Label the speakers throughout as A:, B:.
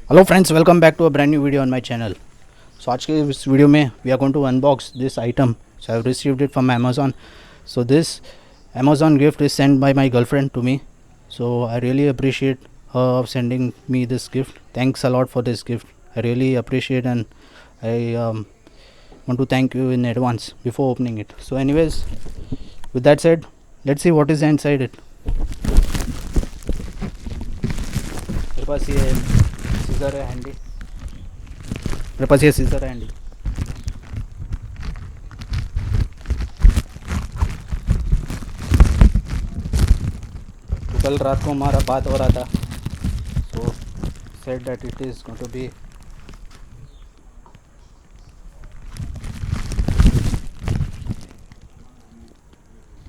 A: Hello friends, welcome back to a brand new video on my channel. So आज के इस video में we are going to unbox this item. So I have received it from Amazon. So this Amazon gift is send by my girlfriend to me. So I really appreciate her sending me this gift. Thanks a lot for this gift. I really appreciate, and I want to thank you in advance before opening it. So anyways, with that said, let's see what is inside it. मेरे पास ये scissor है handy. मेरे पास ये scissor है handy. तो कल रात को हमारा बात हो रहा था। So said that it is going to be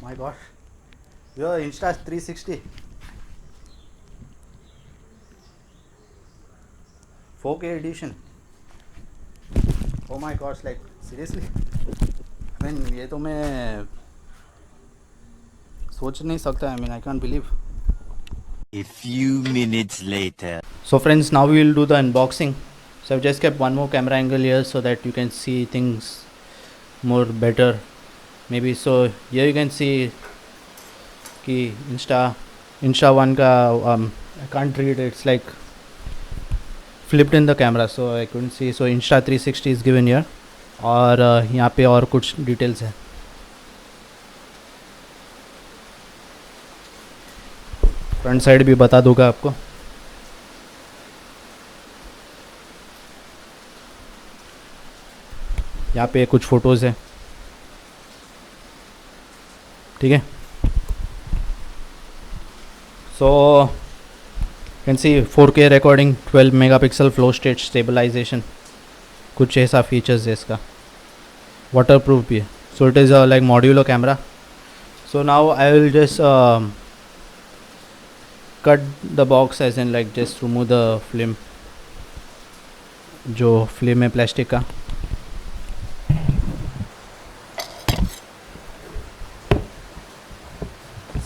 A: my god your Insta 360 4K edition. Oh my gods, like seriously, I mean ये तो मैं सोच नहीं सकता। I mean I can't believe.
B: A few minutes later.
A: So friends, now we will do the unboxing. So I've just kept one more camera angle here so that you can see things more better maybe. So here you can see कि Insta 1 का I can't read it. It's like flipped in the camera, so I couldn't see. So Insta 360 is given here और यहाँ पे और कुछ details है। Front side भी बता दूंगा आपको। यहाँ पे कुछ फ़ोटोज़ है, ठीक है। So can see 4K recording, 12 megapixel flow state stabilisation, कुछ ऐसा फीचर्स है इसका। वाटर प्रूफ भी है। So it is like modular camera. So now I will just cut the box, as in like just remove the film, जो film है plastic का।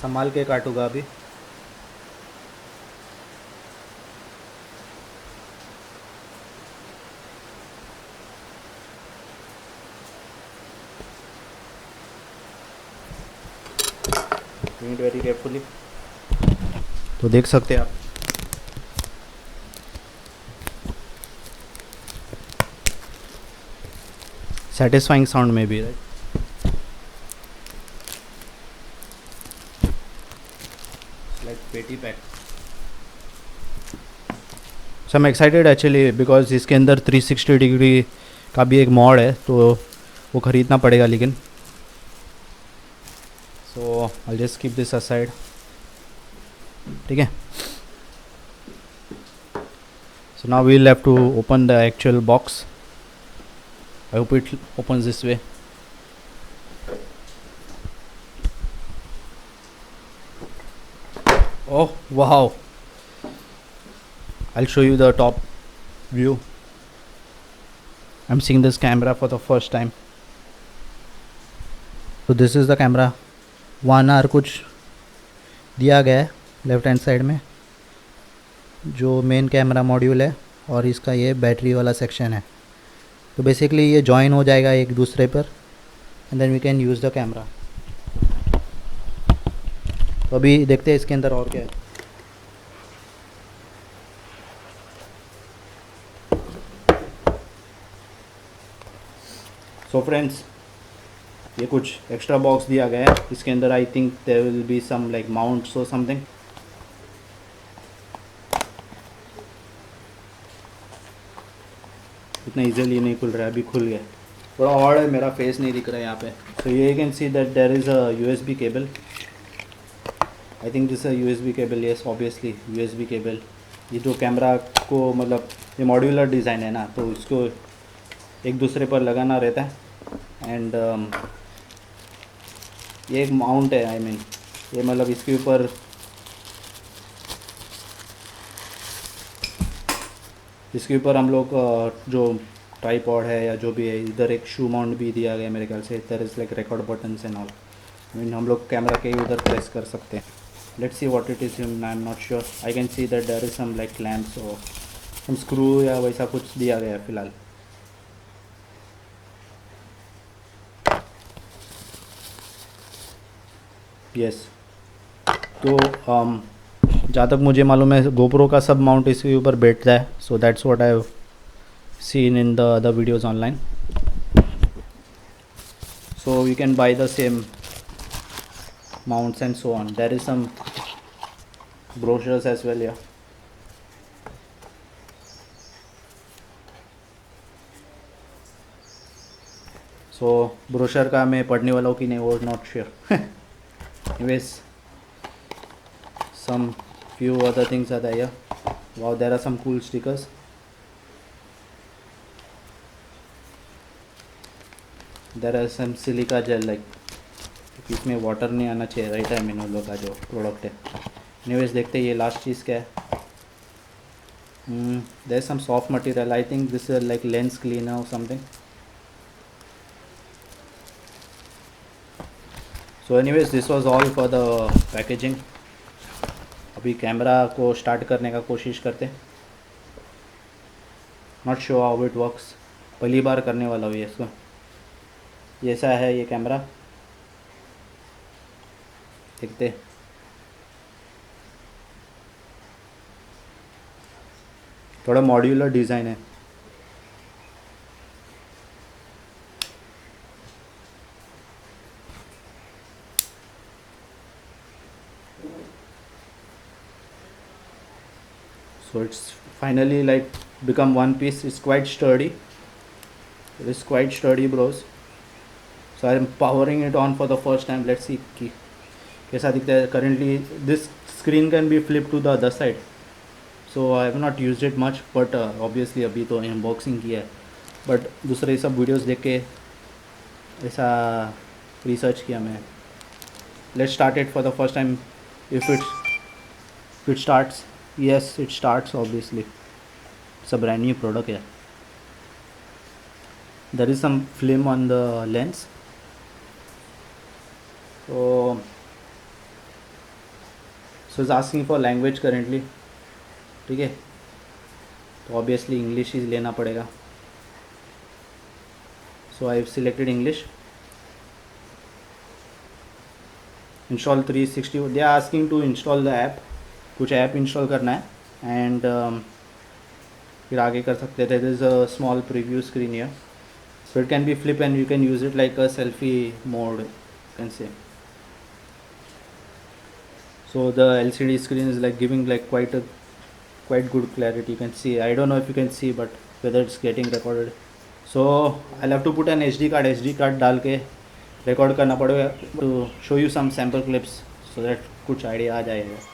A: संभाल के काटूंगा अभी। Doing it very carefully। तो देख सकते हैं आप, सेटिस्फाइंग साउंड में भी, राइट। लाइक पेटी pack. So I am excited actually because इसके अंदर 360 डिग्री का भी एक मॉड है, तो वो ख़रीदना पड़ेगा लेकिन। So I just keep this aside, ठीक है। So now we will have to open the actual box. I hope it opens this way. Oh wow, I will show you the top view. I am seeing this camera for the first time. तो this is the camera. 1 hour कुछ दिया गया है left hand side में, जो main camera module है, और इसका ये बैटरी वाला सेक्शन है। तो बेसिकली ये जॉइन हो जाएगा एक दूसरे पर, and then we can use the camera. तो अभी देखते हैं इसके अंदर और क्या है। सो फ्रेंड्स, ये कुछ एक्स्ट्रा बॉक्स दिया गया है इसके अंदर। I think there will be some like mounts और समथिंग। इतना इजीली नहीं खुल रहा है, अभी खुल गया। थोड़ा और है, मेरा फेस नहीं दिख रहा है यहाँ पे। सो ये can see that there is a USB cable. I think this a USB cable, yes obviously USB cable. ये जो कैमरा को, मतलब ये मॉड्यूलर डिज़ाइन है ना, तो इसको एक दूसरे पर लगाना रहता है। एंड ये एक माउंट है, आई मीन ये मतलब इसके ऊपर हम लोग जो ट्राईपॉड है या जो भी है, इधर एक शू माउंट भी दिया गया है मेरे ख्याल से। इधर is like record buttons and all. I mean हम लोग कैमरा के उधर प्रेस कर सकते हैं। Let's see what it is. I'm not sure. I can see that there is some like clamps or हम स्क्रू या वैसा कुछ दिया गया है फ़िलहाल। यस, तो जहाँ तक मुझे मालूम है गोप्रो का सब माउंट इसके ऊपर बैठता है, so that's what I have seen in the other videos online. So you can buy the same mounts and so on. There is some brochures as well, yeah. So brochure का मैं पढ़ने वाला हूँ कि नहीं वो not sure. Anyways, some few other things are there. Wow, there are some cool stickers. There are some silica gel like, इसमें water नहीं आना चाहिए, राइट है मिनोलो का जो प्रोडक्ट है। एनीवेज देखते हैं ये लास्ट चीज़ क्या है। There is some soft material, I think this is like lens cleaner और something. So anyways this was all for the packaging. अभी कैमरा को स्टार्ट करने का कोशिश करते। Not sure how it works, पहली बार करने वाला हूँ ये इसको। ऐसा है ये कैमरा, देखते। थोड़ा मॉड्यूलर डिज़ाइन है। So it's finally like become one piece. It's quite sturdy. It is quite sturdy, bros. So I am powering it on for the first time. Let's see कि कैसा दिखता है। Currently this screen can be flipped to the other side. So I have not used it much, but obviously अभी तो unboxing किया है, but दूसरे सब वीडियोस देख के ऐसा रिसर्च किया मैं। Let's start it for the first time. If it starts, yes it starts obviously. It's a brand new product here. There is some film on the lens. So it's asking for language currently. ठीक है, तो obviously English ही लेना पड़ेगा। So I have selected English. Install 360, they are asking to install the app. कुछ app install करना है and फिर आगे कर सकते थे। This a small preview screen here, so it can be flip and you can use it like a selfie mode, you can say. So the LCD screen is like giving like quite good clarity. You can see, I don't know if you can see, but whether it's getting recorded. So I'll have to put an SD card डाल के record करना पड़ेगा to show you some sample clips so that कुछ idea आ जाएगा।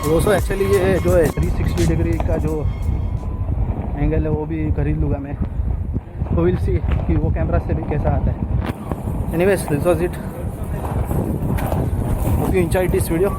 A: दोस्तों actually ये जो है 360 डिग्री का जो एंगल है वो भी खरीद लूँगा मैं, तो विल सी कि वो कैमरा से भी कैसा आता है। Anyways this was it, hope you enjoyed this video.